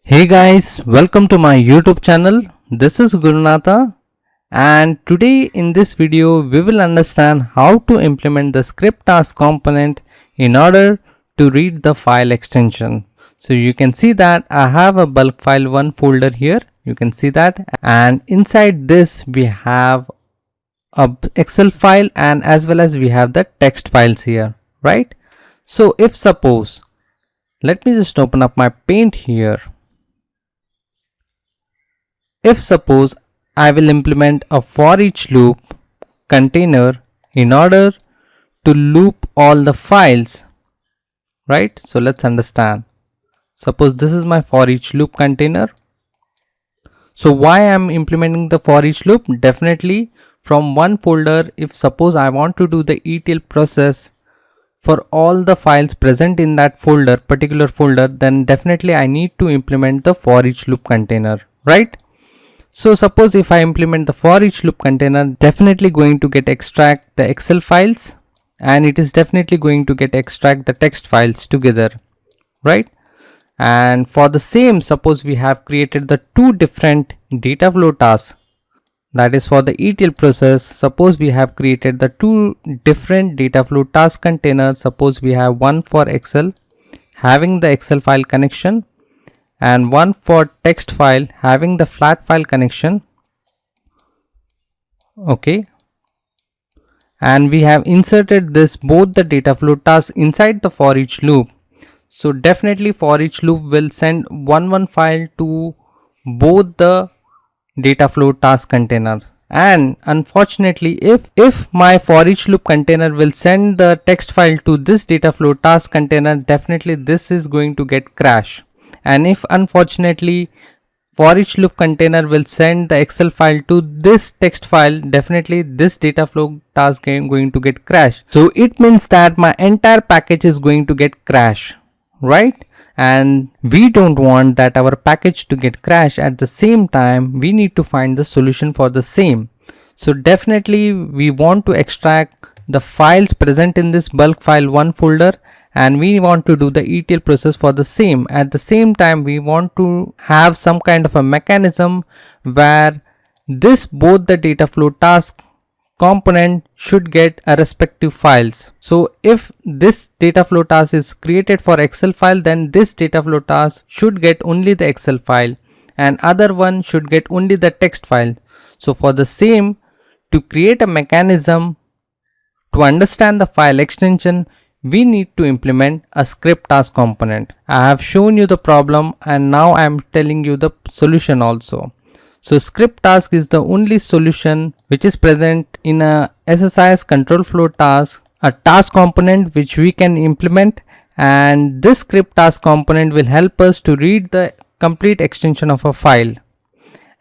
Hey guys, welcome to my YouTube channel. This is Gurunatha, and today in this video we will understand how to implement the script task component in order to read the file extension. So you can see that I have a bulk file 1 folder here. You can see that, and inside this we have a Excel file and as well as we have the text files here, right? So if suppose, let me just open up my Paint here. If suppose I will implement a for each loop container in order to loop all the files, right? So let's understand. Suppose this is my for each loop container. So why I'm implementing the for each loop? Definitely from one folder, if suppose I want to do the ETL process for all the files present in that folder, particular folder, then definitely I need to implement the for each loop container, right? So suppose if I implement the for each loop container, definitely going to get extract the Excel files and it is definitely going to get extract the text files together, right? And for the same, suppose we have created the two different data flow tasks, that is for the ETL process. Suppose we have created the two different data flow task containers. Suppose we have one for Excel having the Excel file connection and one for text file having the flat file connection. Okay, and we have inserted this both the data flow tasks inside the for each loop. So definitely for each loop will send one file to both the data flow task containers. And unfortunately, if my for each loop container will send the text file to this data flow task container, definitely this is going to get crash. And if unfortunately for each loop container will send the Excel file to this text file, definitely this data flow task is going to get crashed. So it means that my entire package is going to get crashed, right? And we don't want that our package to get crashed. At the same time, we need to find the solution for the same. So definitely we want to extract the files present in this bulk file 1 folder, and we want to do the ETL process for the same. At the same time, we want to have some kind of a mechanism where this both the data flow task component should get a respective files. So if this data flow task is created for Excel file, then this data flow task should get only the Excel file and other one should get only the text file. So for the same, to create a mechanism to understand the file extension, we need to implement a script task component. I have shown you the problem and now I am telling you the solution also. So script task is the only solution which is present in a SSIS control flow task, a task component which we can implement, and this script task component will help us to read the complete extension of a file.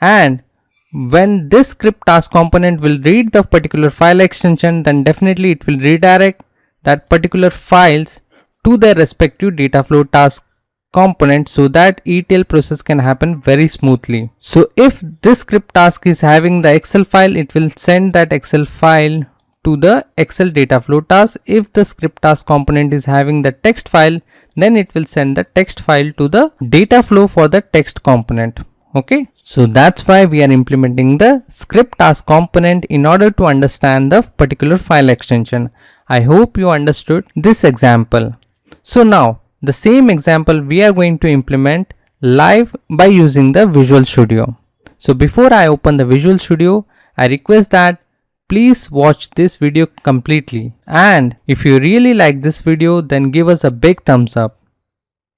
And when this script task component will read the particular file extension, then definitely it will redirect that particular files to their respective data flow task component so that ETL process can happen very smoothly. So if this script task is having the Excel file, it will send that Excel file to the Excel data flow task. If the script task component is having the text file, then it will send the text file to the data flow for the text component. Okay, so that's why we are implementing the script task component in order to understand the particular file extension. I hope you understood this example. So now the same example we are going to implement live by using the Visual Studio. So before I open the Visual Studio, I request that please watch this video completely. And if you really like this video, then give us a big thumbs up.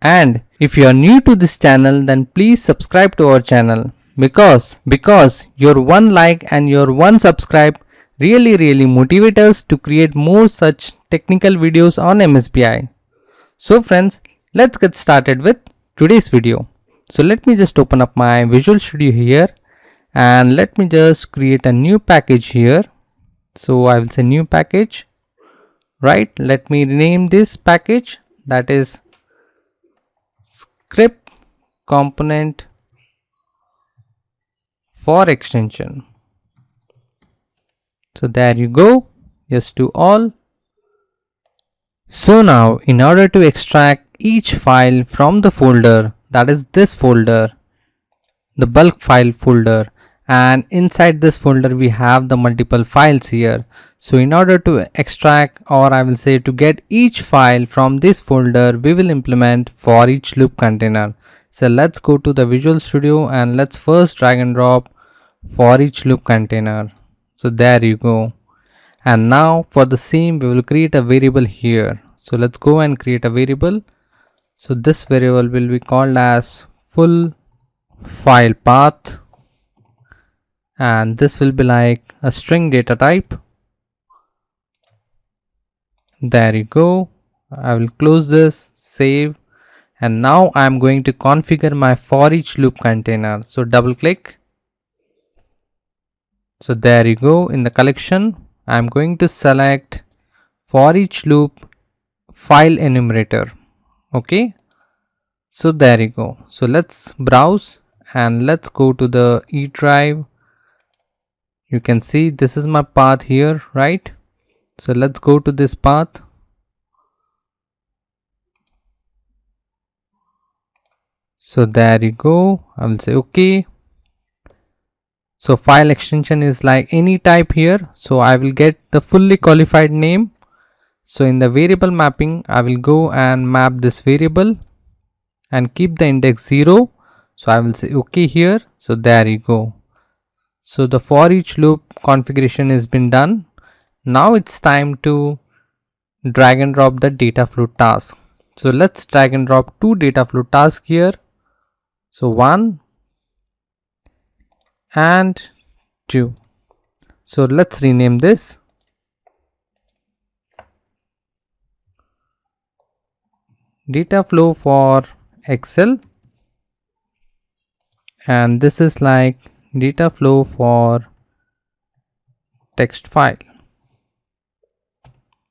And if you are new to this channel, then please subscribe to our channel because your one like and your one subscribe really motivate us to create more such technical videos on MSBI. So friends, let's get started with today's video. So let me just open up my Visual Studio here and let me just create a new package here. So I will say new package, right? Let me rename this package, that is script component for extension. So there you go. Yes to all. So now in order to extract each file from the folder, that is this folder, the bulk file folder, and inside this folder we have the multiple files here. So in order to extract, or I will say to get each file from this folder, we will implement for each loop container. So let's go to the Visual Studio and let's first drag and drop for each loop container. So there you go. And now for the same we will create a variable here. So let's go and create a variable. So this variable will be called as full file path, and this will be like a string data type. There you go. I will close this, save, and now I am going to configure my for each loop container. So double click. So there you go. In the collection I am going to select for each loop file enumerator. Okay, so there you go. So let's browse and let's go to the E drive. You can see this is my path here, right? So let's go to this path. So there you go. I will say okay. So file extension is like any type here. So I will get the fully qualified name. So in the variable mapping, I will go and map this variable and keep the index 0. So I will say okay here. So there you go. So the for each loop configuration has been done. Now it's time to drag and drop the data flow task. So let's drag and drop two data flow tasks here. So 1 and 2. So let's rename this. Data flow for Excel, and this is like data flow for text file.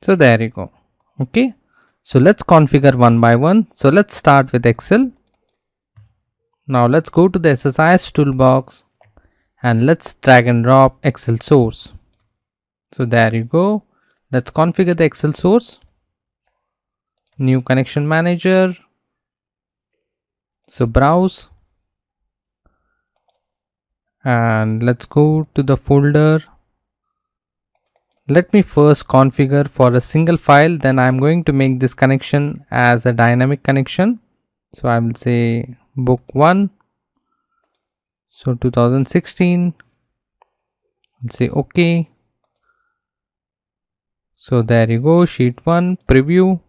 So there you go. Okay, so let's configure one by one. So let's start with Excel. Now let's go to the SSIS toolbox and let's drag and drop Excel source. So there you go. Let's configure the Excel source. New connection manager. So browse and let's go to the folder. Let me first configure for a single file, then I'm going to make this connection as a dynamic connection. So I will say book 1, so 2016, let's say okay. So there you go, sheet 1 preview.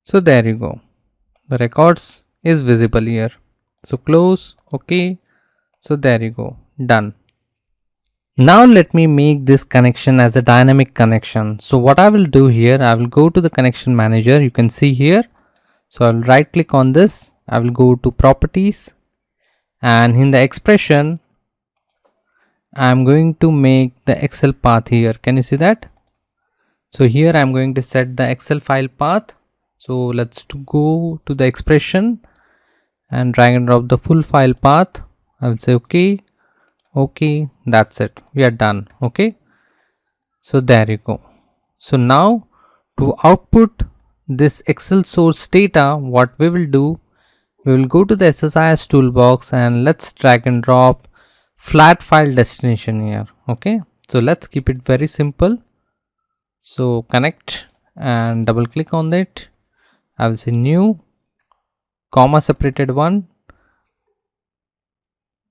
So there you go, the records is visible here. So close, okay. So there you go, done. Now let me make this connection as a dynamic connection. So what I will do here, I will go to the connection manager. You can see here. So I will right click on this. I will go to properties, and in the expression I am going to make the Excel path here. Can you see that? So here I am going to set the Excel file path. So let's go to the expression and drag and drop the full file path. I will say okay, okay, that's it, we are done. Okay, so there you go. So now to output this Excel source data, what we will do, we will go to the SSIS toolbox and let's drag and drop flat file destination here. Okay, so let's keep it very simple. So connect and double click on it. I will say new comma separated one.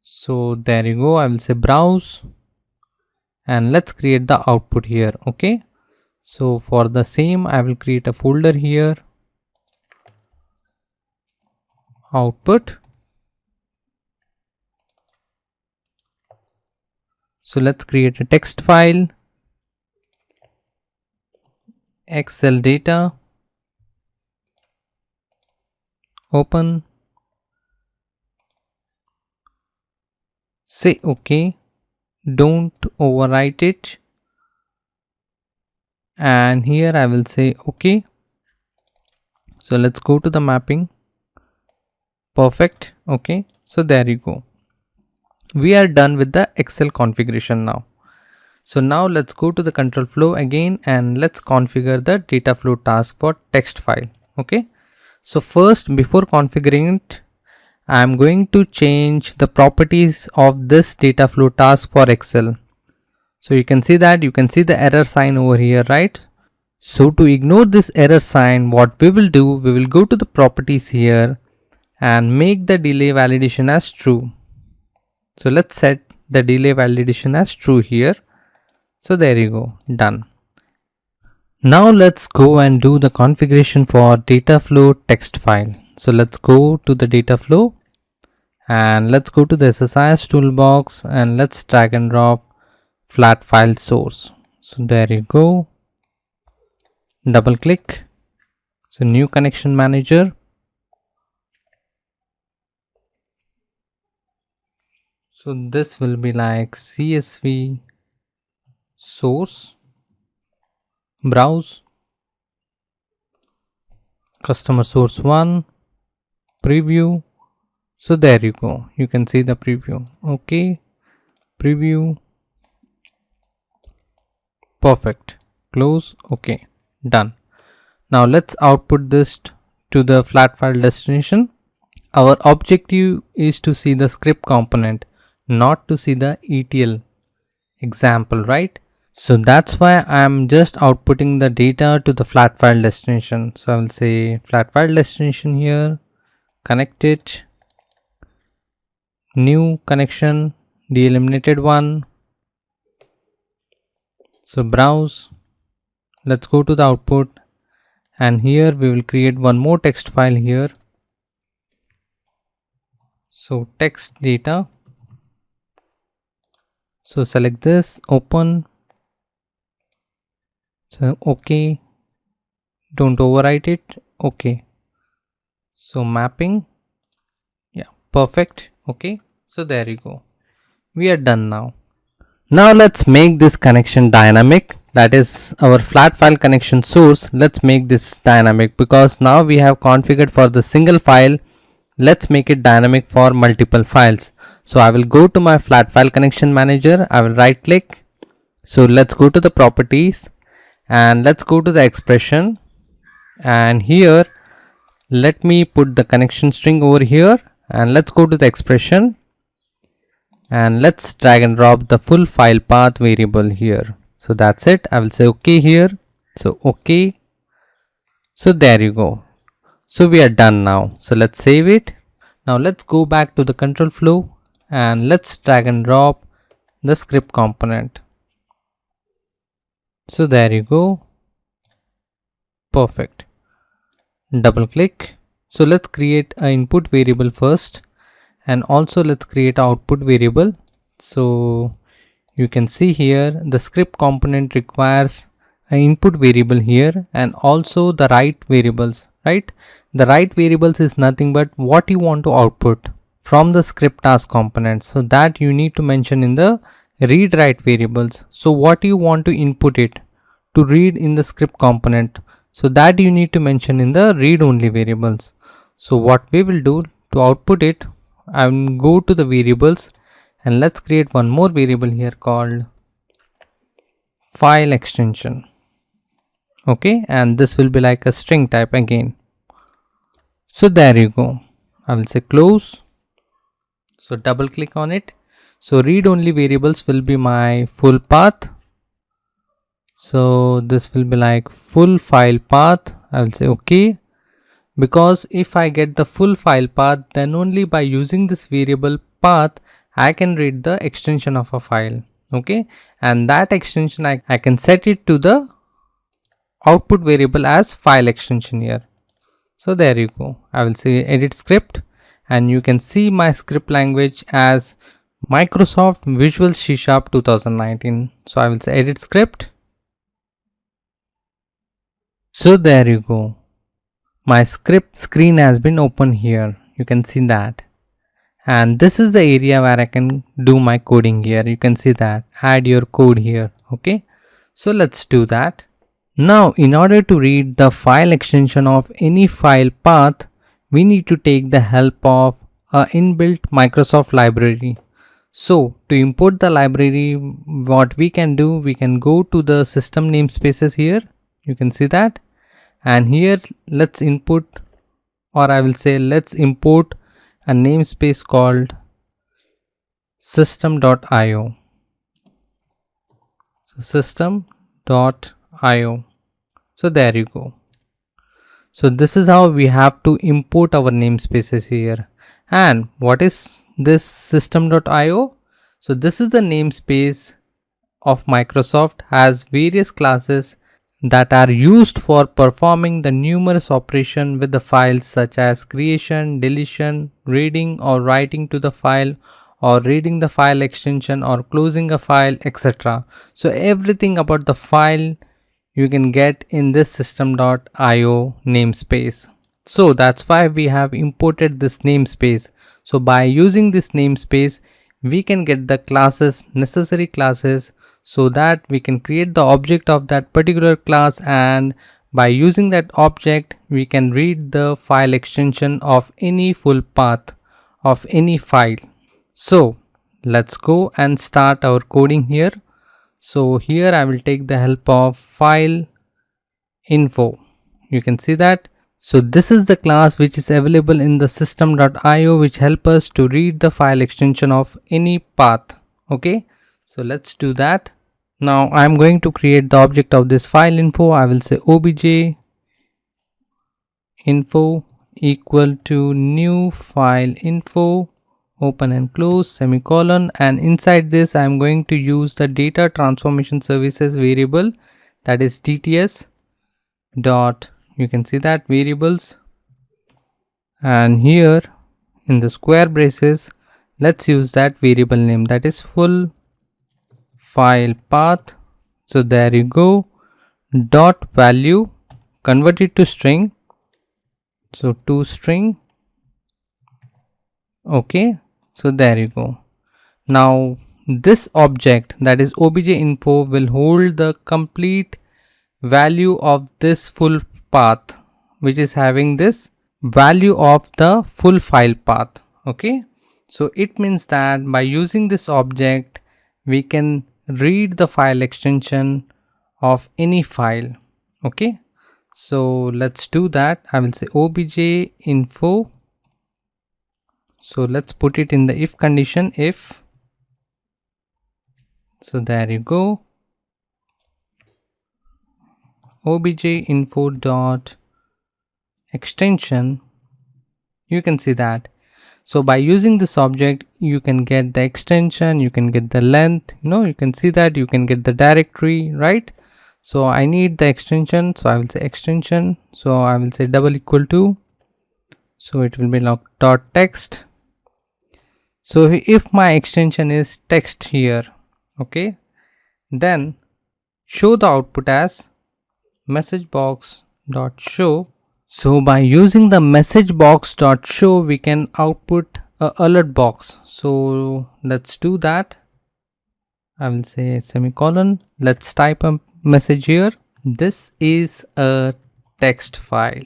So there you go. I will say browse and let's create the output here. Okay, so for the same I will create a folder here, output. So let's create a text file, Excel data, open, say okay, don't overwrite it, and here I will say okay. So let's go to the mapping. Perfect. Okay, so there you go, we are done with the Excel configuration now. So now let's go to the control flow again and let's configure the data flow task for text file. Okay, so first before configuring it, I'm going to change the properties of this data flow task for Excel. So you can see the error sign over here, right? So to ignore this error sign, what we will do, we will go to the properties here and make the delay validation as true. So let's set the delay validation as true here. So there you go, done. Now let's go and do the configuration for data flow text file. So let's go to the data flow and let's go to the SSIS toolbox and let's drag and drop flat file source. So there you go, double click. So new connection manager. So this will be like CSV source, browse, customer source 1, preview. So there you go, you can see the preview. Okay, preview, perfect, close. Okay, done. Now let's output this to the flat file destination. Our objective is to see the script component, not to see the ETL example, right? So that's why I'm just outputting the data to the flat file destination. So I will say flat file destination here, connect it, new connection, the eliminated one. So browse, let's go to the output, and here we will create one more text file here. So text data. So select this, open. So okay, don't overwrite it. Okay, so mapping, yeah, perfect. Okay, so there you go, we are done now. Now let's make this connection dynamic, that is our flat file connection source. Let's make this dynamic because now we have configured for the single file. Let's make it dynamic for multiple files. So I will go to my flat file connection manager, I will right click. So let's go to the properties and let's go to the expression, and here let me put the connection string over here, and let's go to the expression and let's drag and drop the full file path variable here. So that's it, I will say okay here. So okay, so there you go, so we are done now. So let's save it. Now let's go back to the control flow and let's drag and drop the script component. So there you go, perfect, double click. So let's create an input variable first, and also let's create an output variable. So you can see here the script component requires an input variable here and also the write variables, right? The write variables is nothing but what you want to output from the script task component, so that you need to mention in the read write variables. So what you want to input it to read in the script component, so that you need to mention in the read only variables. So what we will do to output it, I will go to the variables and let's create one more variable here called file extension. Okay, and this will be like a string type again. So there you go, I will say close. So double click on it. So read only variables will be my full path. So this will be like full file path. I will say okay, because if I get the full file path, then only by using this variable path I can read the extension of a file. Okay, and that extension I can set it to the output variable as file extension here. So there you go, I will say edit script, and you can see my script language as Microsoft Visual C# 2019. So I will say edit script. So there you go, my script screen has been opened here, you can see that, and this is the area where I can do my coding here. You can see that, add your code here. Okay, so let's do that. Now in order to read the file extension of any file path, we need to take the help of a inbuilt Microsoft library. So to import the library, what we can do, we can go to the system namespaces here, you can see that, and here let's input, or I will say let's import a namespace called system.io. So system.io. So there you go. So this is how we have to import our namespaces here. And what is this system.io? So this is the namespace of Microsoft, has various classes that are used for performing the numerous operations with the files, such as creation, deletion, reading or writing to the file, or reading the file extension, or closing a file, etc. So everything about the file you can get in this system.io namespace. So that's why we have imported this namespace. So by using this namespace, we can get the classes, necessary classes, so that we can create the object of that particular class, and by using that object we can read the file extension of any full path of any file. So let's go and start our coding here. So here I will take the help of file info. You can see that. So this is the class which is available in the system.io, which help us to read the file extension of any path. Okay, so let's do that. Now I'm going to create the object of this file info. I will say obj info equal to new file info, open and close, semicolon, and inside this I am going to use the data transformation services variable, that is DTS dot, you can see that, variables, and here in the square braces let's use that variable name, that is full file path. So there you go, dot value, convert it to string, so to string. Okay, so there you go. Now this object, that is obj info, will hold the complete value of this full path, which is having this value of the full file path. Okay, so it means that by using this object we can read the file extension of any file. Okay, so let's do that. I will say obj info. So let's put it in the if condition, if. So there you go, obj info dot extension. You can see that. So by using this object you can get the extension, you can get the length, you can see that, you can get the directory, right? So I need the extension, so I will say extension, so I will say double equal to, so it will be like dot text. So if my extension is text here, okay, then show the output as message box dot show. So by using the message box dot show we can output a alert box. So let's do that. I will say semicolon, let's type a message here, this is a text file.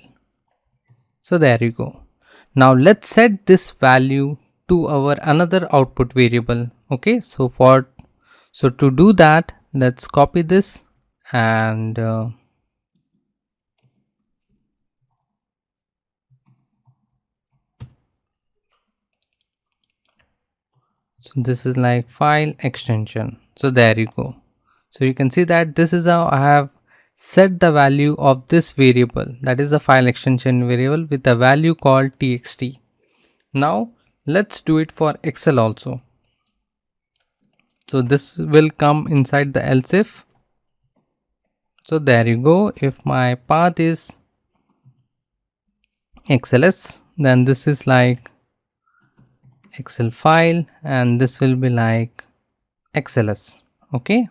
So there you go. Now let's set this value to our another output variable. Okay, so to do that, let's copy this and so this is like file extension. So there you go. So you can see that this is how I have set the value of this variable, that is a file extension variable with a value called txt. Now let's do it for Excel also. So this will come inside the else if. So there you go, if my path is XLS, then this is like Excel file and this will be like XLS. Okay,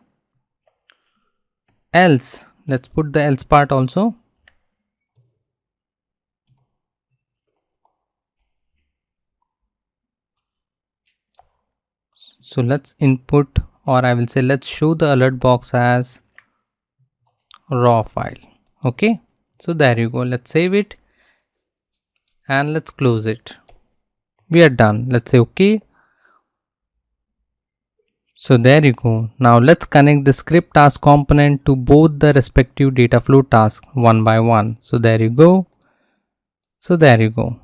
else, let's put the else part also. So let's input, or I will say let's show the alert box as raw file. Okay, so there you go, let's save it and let's close it. We are done. Let's say okay. So there you go. Now let's connect the script task component to both the respective data flow tasks one by one. So there you go. So there you go.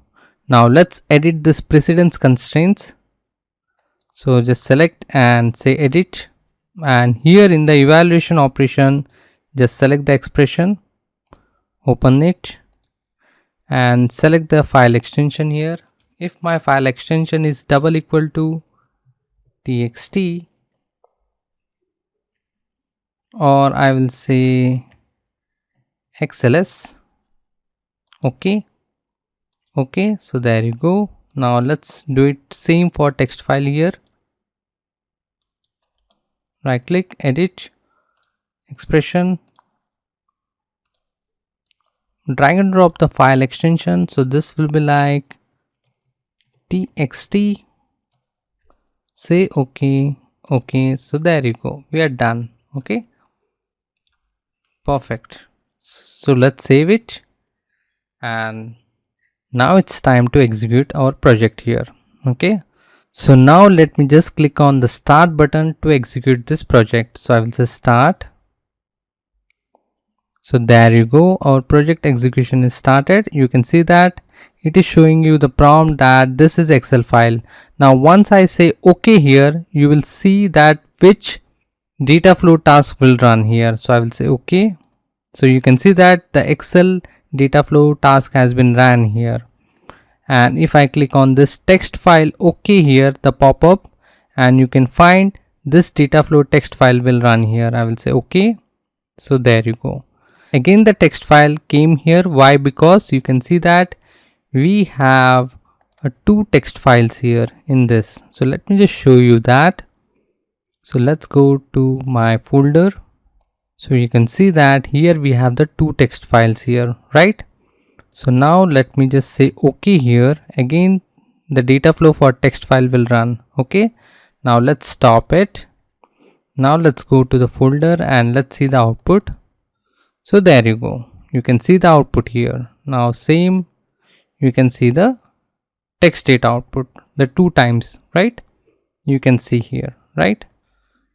Now let's edit this precedence constraints. So just select and say edit, and here in the evaluation operation just select the expression, open it and select the file extension here. If my file extension is double equal to txt, or I will say xls. Okay, so there you go. Now let's do it same for text file here. Right click, edit, expression, drag and drop the file extension. So this will be like txt, say okay. So there you go, we are done. Okay, perfect. So let's save it, and now it's time to execute our project here. Okay, so now let me just click on the start button to execute this project. So I will say start. So there you go, our project execution is started. You can see that it is showing you the prompt that this is Excel file. Now once I say okay here, you will see that which data flow task will run here. So I will say okay. So you can see that the Excel data flow task has been ran here. And if I click on this text file okay here, the pop-up, and you can find this data flow text file will run here. I will say okay. So there you go. Again the text file came here. Why? Because you can see that we have two text files here in this. So let me just show you that. So let's go to my folder. So you can see that here we have the two text files here, right? So now let me just say okay here. Again the data flow for text file will run. Okay, now let's stop it. Now let's go to the folder and let's see the output. So there you go, you can see the output here. Now same, you can see the text data output, the two times, right? You can see here, right?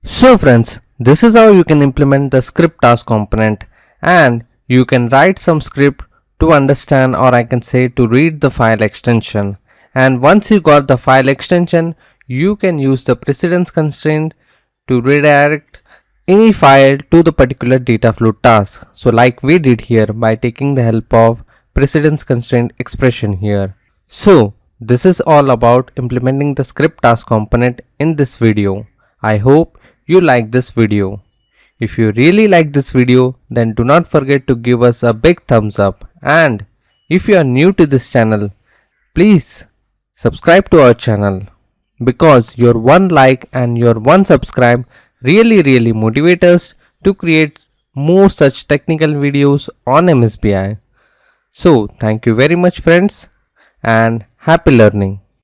So friends, this is how you can implement the script task component, and you can write some script to understand, or I can say to read the file extension. And once you got the file extension, you can use the precedence constraint to redirect any file to the particular data flow task. So like we did here by taking the help of precedence constraint expression here. So this is all about implementing the script task component in this video. I hope you like this video. If you really like this video, then do not forget to give us a big thumbs up. And if you are new to this channel, please subscribe to our channel, because your one like and your one subscribe really motivate us to create more such technical videos on MSBI. So thank you very much friends, and happy learning.